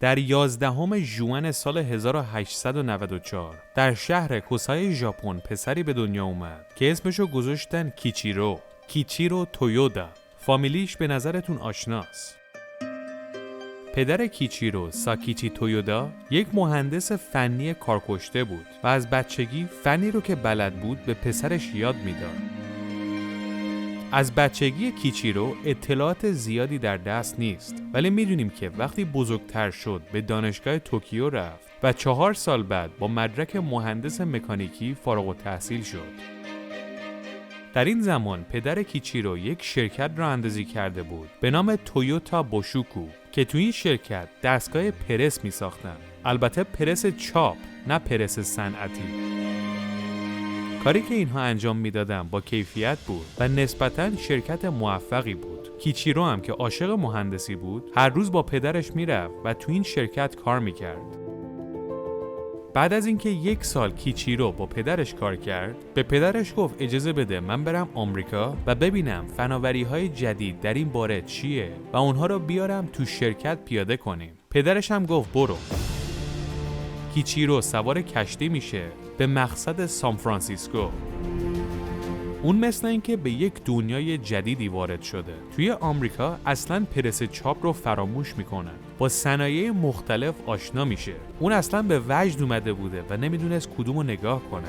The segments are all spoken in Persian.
در 11 ژوئن سال 1894 در شهر کوسای ژاپن پسری به دنیا اومد که اسمشو گذاشتن کیچیرو تویودا. فامیلیش به نظرتون آشناست. پدر کیچیرو، ساکیچی تویودا، یک مهندس فنی کارکشته بود و از بچگی فنی رو که بلد بود به پسرش یاد میداد. از بچگی کیچیرو اطلاعات زیادی در دست نیست، ولی میدونیم که وقتی بزرگتر شد به دانشگاه توکیو رفت و 4 سال بعد با مدرک مهندس مکانیکی فارغ التحصیل شد. در این زمان پدر کیچیرو یک شرکت را اندازی کرده بود به نام تویوتا بوشوکو که توی این شرکت دستگاه پرس می ساختن. البته پرس چاپ، نه پرس صنعتی. کاری که اینها انجام میدادن با کیفیت بود و نسبتاً شرکت موفقی بود. کیچیرو هم که عاشق مهندسی بود هر روز با پدرش میرفت و تو این شرکت کار میکرد. بعد از اینکه 1 سال کیچیرو با پدرش کار کرد، به پدرش گفت اجازه بده من برم آمریکا و ببینم فناوری‌های جدید در این باره چیه و اونها رو بیارم تو شرکت پیاده کنیم. پدرش هم گفت برو. کیچیرو سوار کشتی میشه به مقصد سان فرانسیسکو. اون مثل اینکه به یک دنیای جدیدی وارد شده. توی آمریکا اصلاً پرس چاپ رو فراموش میکنن. با صنایع مختلف آشنا میشه. اون اصلاً به وجد اومده بوده و نمیدونست کدومو نگاه کنه.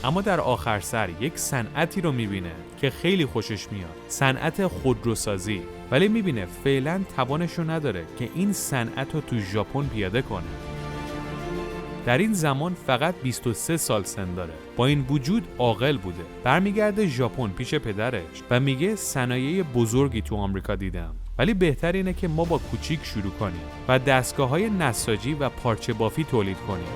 اما در آخر سر یک صنعتی رو میبینه که خیلی خوشش میاد. صنعت خودروسازی. ولی میبینه فعلاً توانشو نداره که این صنعت رو تو ژاپن پیاده کنه. در این زمان فقط 23 سال سن داره. با این وجود عاقل بوده. برمیگرده ژاپن پیش پدرش و میگه صنایع بزرگی تو آمریکا دیدم. ولی بهتر اینه که ما با کوچیک شروع کنیم و دستگاه‌های نساجی و پارچه بافی تولید کنیم.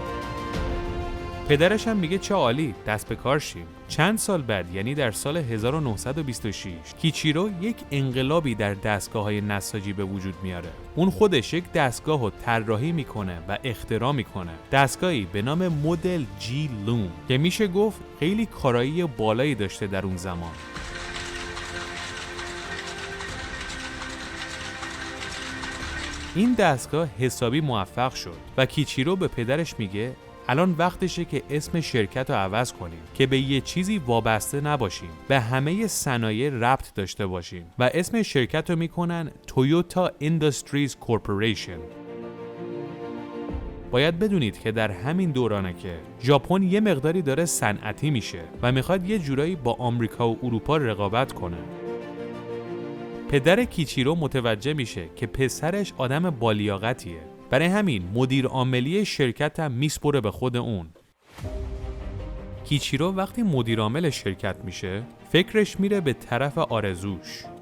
پدرش هم میگه چه عالی، دست به کار شیم. چند سال بعد، یعنی در سال 1926، کیچیرو یک انقلابی در دستگاه‌های نساجی به وجود میاره. اون خودش یک دستگاه رو طراحی میکنه و اختراع میکنه. دستگاهی به نام مدل جی لوم که میشه گفت خیلی کارایی بالایی داشته در اون زمان. این دستگاه حسابی موفق شد و کیچیرو به پدرش میگه الان وقتشه که اسم شرکت رو عوض کنیم که به یه چیزی وابسته نباشیم، به همه صنایع ربط داشته باشیم و اسم شرکت رو میکنن تویوتا اینداستریز کورپوریشن. باید بدونید که در همین دورانه که ژاپن یه مقداری داره صنعتی میشه و میخواد یه جورایی با آمریکا و اروپا رقابت کنه. پدر کیچیرو متوجه میشه که پسرش آدم بالیاقتیه. برای همین مدیر عاملی شرکت هم میسپره به خود اون. کیچیرو وقتی مدیر عامل شرکت میشه فکرش میره به طرف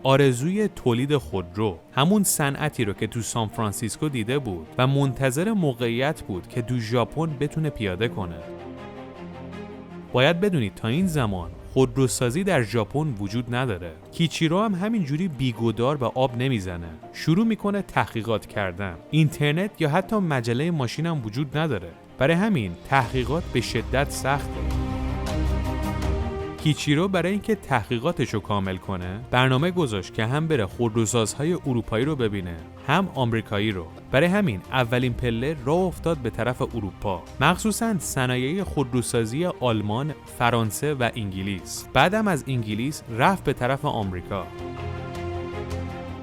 آرزوی تولید خودرو، همون صنعتی رو که تو سان فرانسیسکو دیده بود و منتظر موقعیت بود که تو ژاپن بتونه پیاده کنه. باید بدونید تا این زمان خودروسازی در ژاپن وجود نداره. کیچیرو هم همینجوری بیگودار به آب نمیزنه. شروع میکنه تحقیقات کردن. اینترنت یا حتی مجله ماشین هم وجود نداره. برای همین تحقیقات به شدت سخته. کیچیرو برای اینکه تحقیقاتشو کامل کنه برنامه گذاشت که هم بره خودروسازهای اروپایی رو ببینه هم آمریکایی رو. برای همین اولین پله راه افتاد به طرف اروپا، مخصوصاً صنایع خودروسازی آلمان، فرانسه و انگلیس. بعدم از انگلیس رفت به طرف آمریکا.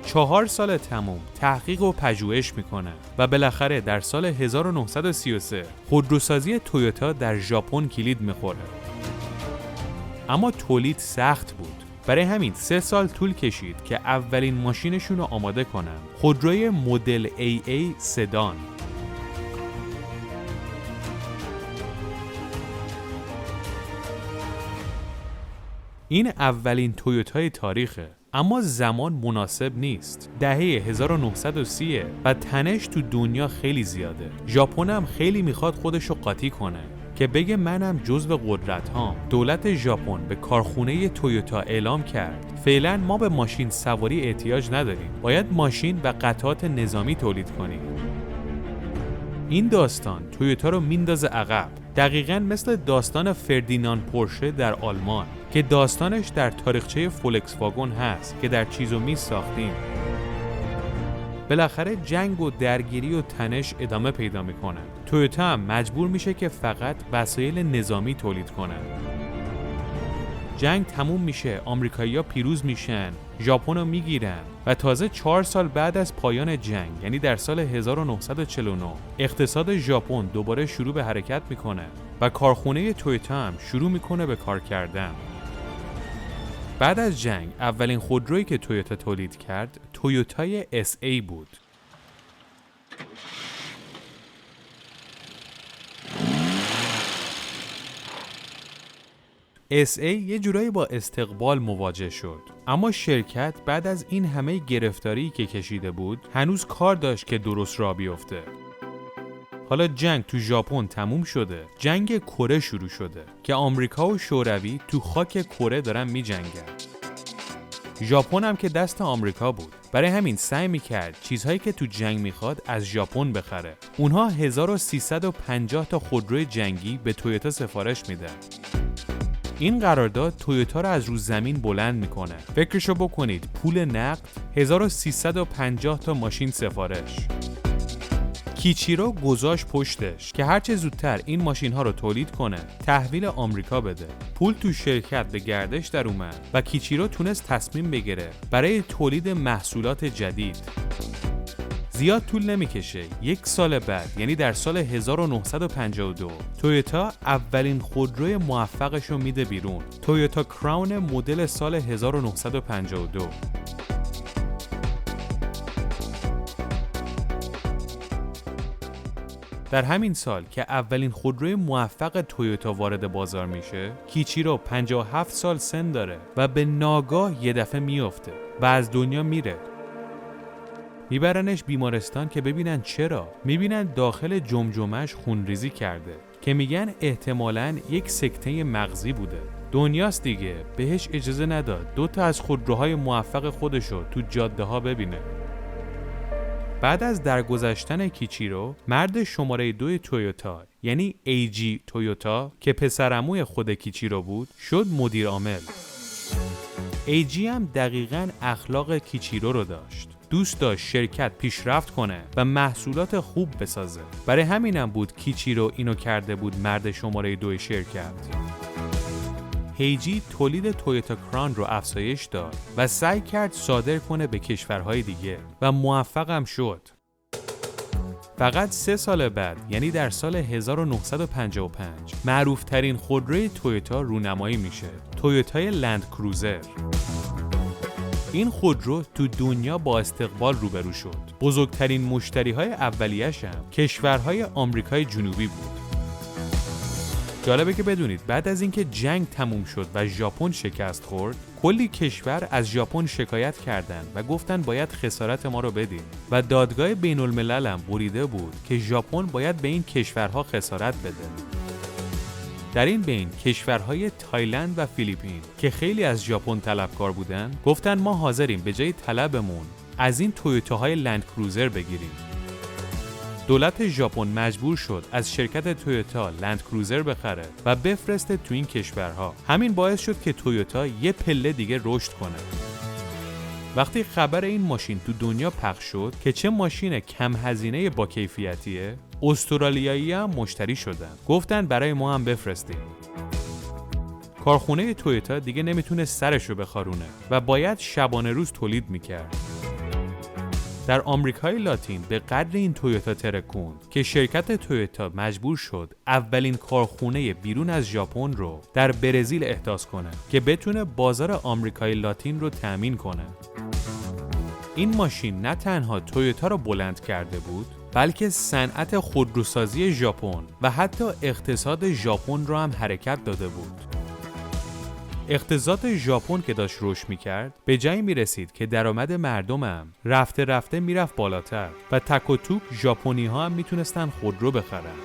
4 سال تموم تحقیق و پژوهش میکنه و بالاخره در سال 1933 خودروسازی تویوتا در ژاپن کلید میخوره. اما تولید سخت بود. برای همین 3 سال طول کشید که اولین ماشینشون رو آماده کنن. خودروی مدل AA سدان. این اولین تویوتای تاریخه. اما زمان مناسب نیست. دهه 1930 و تنش تو دنیا خیلی زیاده. ژاپن هم خیلی میخواد خودش رو قاطی کنه که بگه منم جزو قدرت هام. دولت ژاپن به کارخونه تویوتا اعلام کرد فعلا ما به ماشین سواری احتیاج نداریم، باید ماشین و قطعات نظامی تولید کنیم. این داستان تویوتا رو میندازه عقب، دقیقاً مثل داستان فردیناند پورشه در آلمان که داستانش در تاریخچه فولکس واگن هست که در چیزومی ساختیم. بالاخره جنگ و درگیری و تنش ادامه پیدا میکنه. تویوتا هم مجبور میشه که فقط وسایل نظامی تولید کنه. جنگ تموم میشه، آمریکایی‌ها پیروز میشن، ژاپن رو میگیرن و تازه 4 سال بعد از پایان جنگ، یعنی در سال 1949، اقتصاد ژاپن دوباره شروع به حرکت میکنه و کارخونه تویوتا هم شروع میکنه به کار کردن. بعد از جنگ اولین خودرویی که تویوتا تولید کرد تویوتای SA بود. SA یه جورایی با استقبال مواجه شد، اما شرکت بعد از این همه گرفتاری که کشیده بود هنوز کار داشت که درست راه بیفته. حالا جنگ تو ژاپن تموم شده، جنگ کره شروع شده که آمریکا و شوروی تو خاک کره دارن می جنگن. ژاپن هم که دست آمریکا بود، برای همین سعی میکرد چیزهایی که تو جنگ میخواد از ژاپن بخره. اونها 1350 تا خودروی جنگی به تویوتا سفارش میدن. این قرارداد تویوتا رو از رو زمین بلند میکنه. فکرشو بکنید، پول نقد 1350 تا ماشین سفارش. کیچیرو گذاشت پشتش که هرچه زودتر این ماشین ها رو تولید کنه، تحویل آمریکا بده. پول تو شرکت به گردش در اومد و کیچیرو تونست تصمیم بگیره برای تولید محصولات جدید. زیاد طول نمیکشه، 1 سال بعد، یعنی در سال 1952، تویوتا اولین خودروی موفقش رو میده بیرون، تویوتا کراون مدل سال 1952. در همین سال که اولین خودروی موفق تویوتا وارد بازار میشه، کیچیرو 57 سال سن داره و به ناگاه یه دفعه میفته و از دنیا میره. میبرنش بیمارستان که ببینن چرا. میبینن داخل جمجمه‌اش خونریزی کرده که میگن احتمالاً یک سکته مغزی بوده. دنیاست دیگه، بهش اجازه نداد 2 تا از خودروهای موفق خودشو تو جاده ها ببینه. بعد از درگذشتن کیچیرو، مرد شماره 2 تویوتا، یعنی ایجی تویوتا که پسرعموی خود کیچیرو بود، شد مدیر عامل. ایجی هم دقیقاً اخلاق کیچیرو رو داشت. دوست داشت شرکت پیشرفت کنه و محصولات خوب بسازه. برای همینم بود کیچیرو اینو کرده بود مرد شماره 2 شرکت. ایجی تولید تویوتا کراون رو افزایش داد و سعی کرد صادر کنه به کشورهای دیگه و موفقم شد. فقط 3 سال بعد، یعنی در سال 1955، معروفترین خودروی تویوتا رونمایی میشه، تویوتای لند کروزر. این خودرو تو دنیا با استقبال روبرو شد. بزرگترین مشتریهای اولیه‌اش هم کشورهای آمریکای جنوبی بود. جالبه که بدونید بعد از اینکه جنگ تموم شد و ژاپن شکست خورد، کلی کشور از ژاپن شکایت کردند و گفتن باید خسارت ما رو بدیم و دادگاه بین الملل هم بریده بود که ژاپن باید به این کشورها خسارت بده. در این بین کشورهای تایلند و فیلیپین که خیلی از ژاپن طلبکار بودن، گفتن ما حاضریم به جای طلبمون از این تویوتاهای لند کروزر بگیریم. دولت ژاپن مجبور شد از شرکت تویوتا لند کروزر بخره و بفرسته تو این کشورها. همین باعث شد که تویوتا یه پله دیگه رشد کنه. وقتی خبر این ماشین تو دنیا پخش شد که چه ماشین کم هزینه با کیفیتیه، استرالیایی هم مشتری شدن. گفتن برای ما هم بفرستیم. کارخونه تویوتا دیگه نمیتونه سرشو بخارونه و باید شبانه روز تولید میکرد. در آمریکای لاتین به قدر این تویوتا ترکوند که شرکت تویوتا مجبور شد اولین کارخونه بیرون از ژاپن رو در برزیل احداث کنه که بتونه بازار آمریکای لاتین رو تأمین کنه. این ماشین نه تنها تویوتا رو بلند کرده بود، بلکه صنعت خودروسازی ژاپن و حتی اقتصاد ژاپن رو هم حرکت داده بود. اقتصاد ژاپن که داشت رشد می‌کرد، به جایی می‌رسید که درآمد مردم هم رفته رفته میرفت بالاتر و تک و توک ژاپنی‌ها هم میتونستن خودرو بخرن.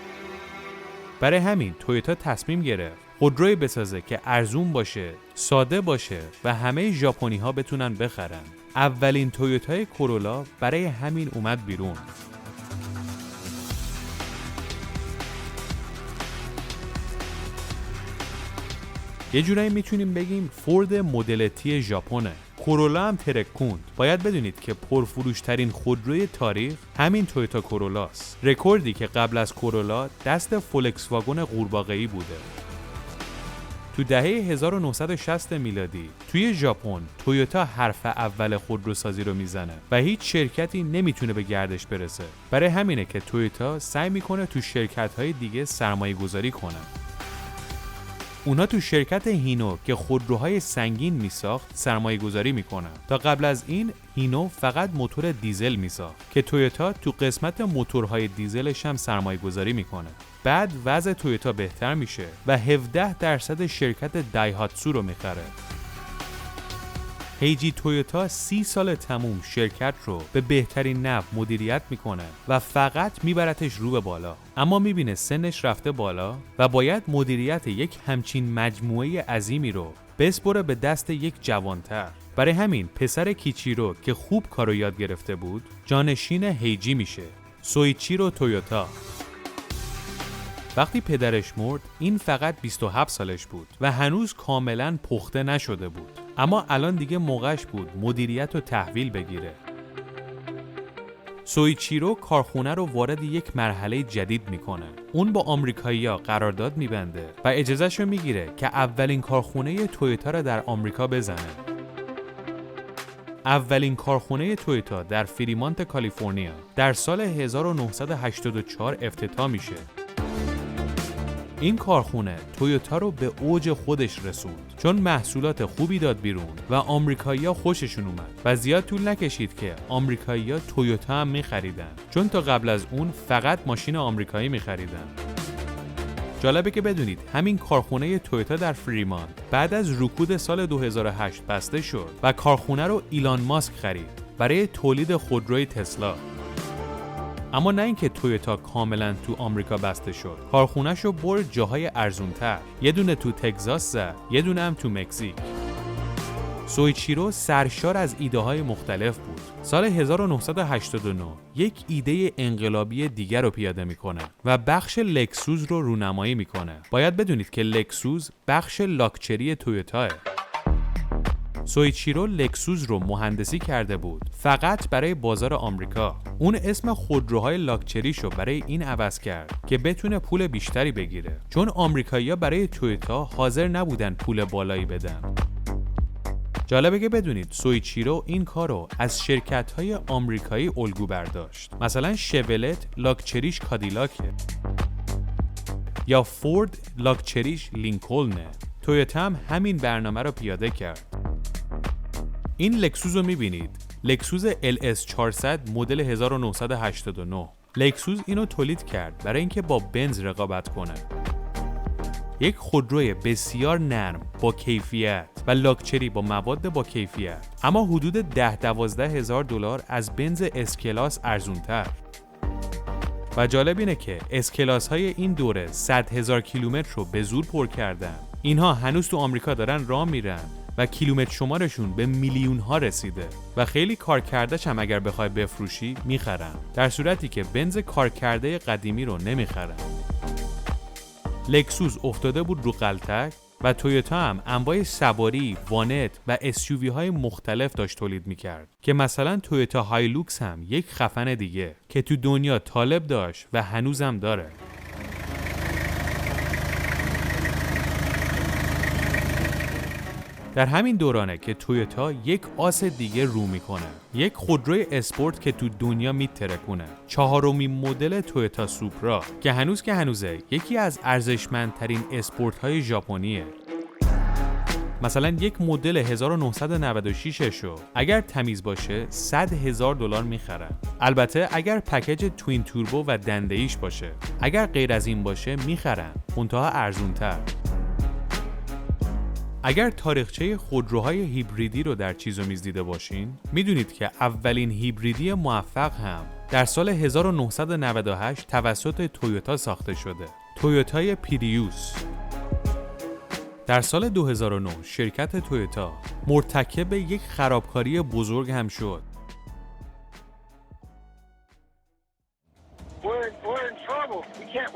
برای همین تویوتا تصمیم گرفت خودروی بسازه که ارزون باشه، ساده باشه و همه ژاپنی‌ها بتونن بخرن. اولین تویوتای کورولا برای همین اومد بیرون. یه جورایی میتونیم بگیم فورد مدل تی ژاپنه. کورولا هم ترکوند. باید بدونید که پرفروشترین خودروی تاریخ همین تویوتا کورولاست. رکوردی که قبل از کورولا دست فولکس واگن قورباغه‌ای بوده. تو دهه 1960 میلادی توی ژاپن تویوتا حرف اول خودروسازی رو میزنه و هیچ شرکتی نمیتونه به گردش برسه. برای همینه که تویوتا سعی میکنه تو شرکت‌های دیگه سرمایه گذاری کنه. اونا تو شرکت هینو که خودروهای سنگین میساخت سرمایه گذاری میکنن. تا قبل از این هینو فقط موتور دیزل میساخت که تویوتا تو قسمت موتورهای دیزلش هم سرمایه گذاری میکنه. بعد وضع تویوتا بهتر میشه و 17% شرکت دایهاتسو رو میخره. هیجی تویوتا 30 سال تموم شرکت رو به بهترین نحو مدیریت میکنه و فقط میبرتش رو به بالا. اما میبینه سنش رفته بالا و باید مدیریت یک همچین مجموعه عظیمی رو بسپره به دست یک جوانتر. برای همین پسر کیچیرو که خوب کارو یاد گرفته بود جانشین هیجی میشه، سویچیرو تویوتا. وقتی پدرش مرد این فقط 27 سالش بود و هنوز کاملا پخته نشده بود. اما الان دیگه موقعش بود مدیریت رو تحویل بگیره. سویچیرو کارخونه رو وارد یک مرحله جدید میکنه. اون با آمریکایی‌ها قرارداد میبنده و اجازهش رو میگیره که اولین کارخونه تویوتا رو در آمریکا بزنه. اولین کارخونه تویوتا در فریمانت کالیفرنیا در سال 1984 افتتاح میشه. این کارخونه تویوتا رو به اوج خودش رسوند چون محصولات خوبی داد بیرون و آمریکایی‌ها خوششون اومد و زیاد طول نکشید که آمریکایی‌ها تویوتا هم می‌خریدن، چون تا قبل از اون فقط ماشین آمریکایی می‌خریدن. جالبه که بدونید همین کارخونه تویوتا در فریمانت بعد از رکود سال 2008 بسته شد و کارخونه رو ایلان ماسک خرید برای تولید خودروی تسلا. اما نه اینکه تویوتا کاملا تو آمریکا بسته شد. کارخونه‌ش رو برد جاهای ارزونتر. یه دونه تو تگزاس زد، یه دونه هم تو مکزیک. سویچیرو سرشار از ایده‌های مختلف بود. سال 1989 یک ایده انقلابی دیگر رو پیاده میکنه و بخش لکسوس رو رونمایی میکنه. باید بدونید که لکسوس بخش لاکچری تویوتاه. سویچیرو لکسوس رو مهندسی کرده بود فقط برای بازار آمریکا. اون اسم خودروهای لاکچریشو برای این عوض کرد که بتونه پول بیشتری بگیره، چون آمریکایی‌ها برای تویوتا حاضر نبودن پول بالایی بدن. جالبه که بدونید سویچیرو این کارو از شرکت‌های آمریکایی الگو برداشت. مثلا شولت لاکچریش کادیلاکه یا فورد لاکچریش لینکلنه. تویوتا هم همین برنامه رو پیاده کرد. این لکسوس رو میبینید، لکسوس LS400 مدل 1989. لکسوس اینو تولید کرد برای اینکه با بنز رقابت کنه. یک خودروی بسیار نرم با کیفیت و لاکچری با مواد با کیفیت، اما حدود 10-12 هزار دلار از بنز اسکلاس ارزونتر. و جالب اینه که اسکلاس های این دوره 100,000 کیلومتر رو به زور پر کردن. اینها هنوز تو آمریکا دارن راه میرن و کیلومتر شمارشون به میلیون ها رسیده و خیلی کارکرده‌ش هم اگر بخوای بفروشی میخرن، در صورتی که بنز کارکرده قدیمی رو نمیخرن. لکسوس افتاده بود رو غلطک و تویوتا هم انواع سواری، وانت و SUV های مختلف داشت تولید میکرد که مثلا تویوتا هایلوکس هم یک خفن دیگه که تو دنیا طالب داشت و هنوزم داره. در همین دورانه که تویوتا یک آس دیگه رو میکنه، یک خودروی اسپورت که تو دنیا میترکونه، 4مین مدل تویوتا سوپرا که هنوزه یکی از ارزشمندترین اسپورت های ژاپنیه. مثلا یک مدل 1996 شو اگر تمیز باشه 100,000 دلار میخرن. البته اگر پکیج توین توربو و دنده‌ایش باشه. اگر غیر از این باشه میخرن، منتها ارزونتر. اگر تاریخچه خودروهای هیبریدی رو در چیز و میز دیده باشین، میدونید که اولین هیبریدی موفق هم در سال 1998 توسط تویوتا ساخته شده، تویوتای پریوس. در سال 2009 شرکت تویوتا مرتکب یک خرابکاری بزرگ هم شد. We're in trouble.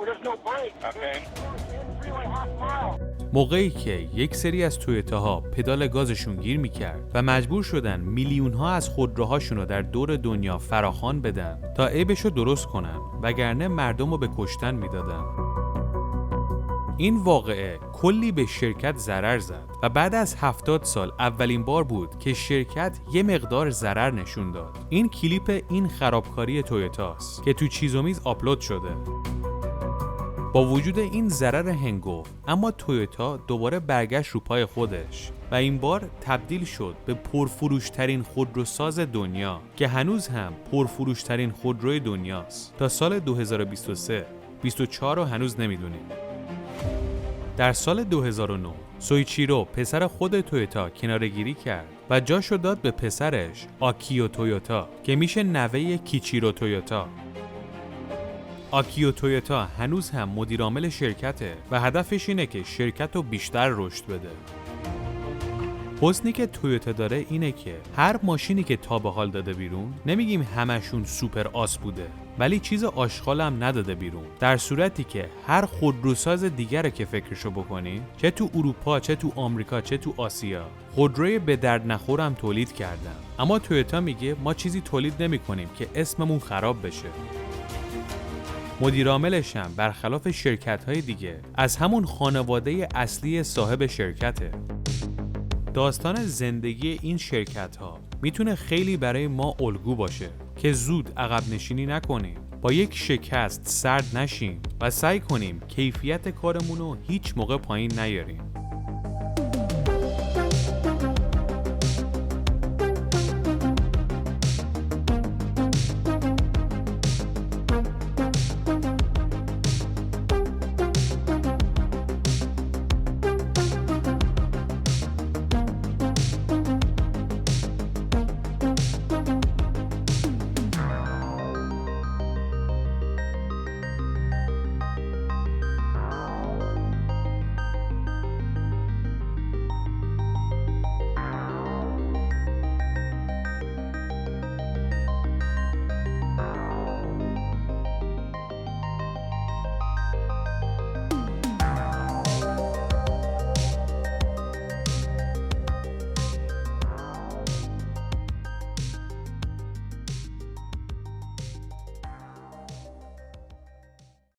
There's no break. Okay. موقعی که یک سری از تویوتاها پدال گازشون گیر میکرد و مجبور شدن میلیون‌ها از خودروهاشون رو در دور دنیا فراخوان بدن تا عیبشو درست کنن، وگرنه مردم رو به کشتن میدادن. این واقعه کلی به شرکت ضرر زد و بعد از 70 سال اولین بار بود که شرکت یه مقدار ضرر نشون داد. این کلیپ این خرابکاری تویوتاست که تو چیزومیز آپلود شده. با وجود این ضرر هنگفت، اما تویوتا دوباره برگشت رو پای خودش و این بار تبدیل شد به پرفروشترین خودروساز دنیا که هنوز هم پرفروشترین خودروی دنیاست. تا سال 2023 24 رو هنوز نمیدونیم. در سال 2009 سویچیرو پسر خود تویوتا کناره‌گیری کرد و جاشو داد به پسرش آکیو تویوتا که میشه نوه کیچیرو تویوتا. آکیو تویوتا هنوز هم مدیرعامل شرکته و هدفش اینه که شرکت رو بیشتر رشد بده. حسنی که تویوتا داره اینه که هر ماشینی که تا به حال داده بیرون، نمیگیم همشون سوپر آس بوده، ولی چیز آشغال هم نداده بیرون، در صورتی که هر خودروساز دیگره که فکرشو بکنی، چه تو اروپا، چه تو آمریکا، چه تو آسیا، خودروی به درد نخورم تولید کردن. اما تویوتا میگه ما چیزی تولید نمی‌کنیم که اسممون خراب بشه. مدیرعاملش هم برخلاف شرکت‌های دیگه از همون خانواده اصلی صاحب شرکته. داستان زندگی این شرکت‌ها میتونه خیلی برای ما الگو باشه که زود عقب نشینی نکنیم، با یک شکست سرد نشیم و سعی کنیم کیفیت کارمون رو هیچ موقع پایین نیاریم.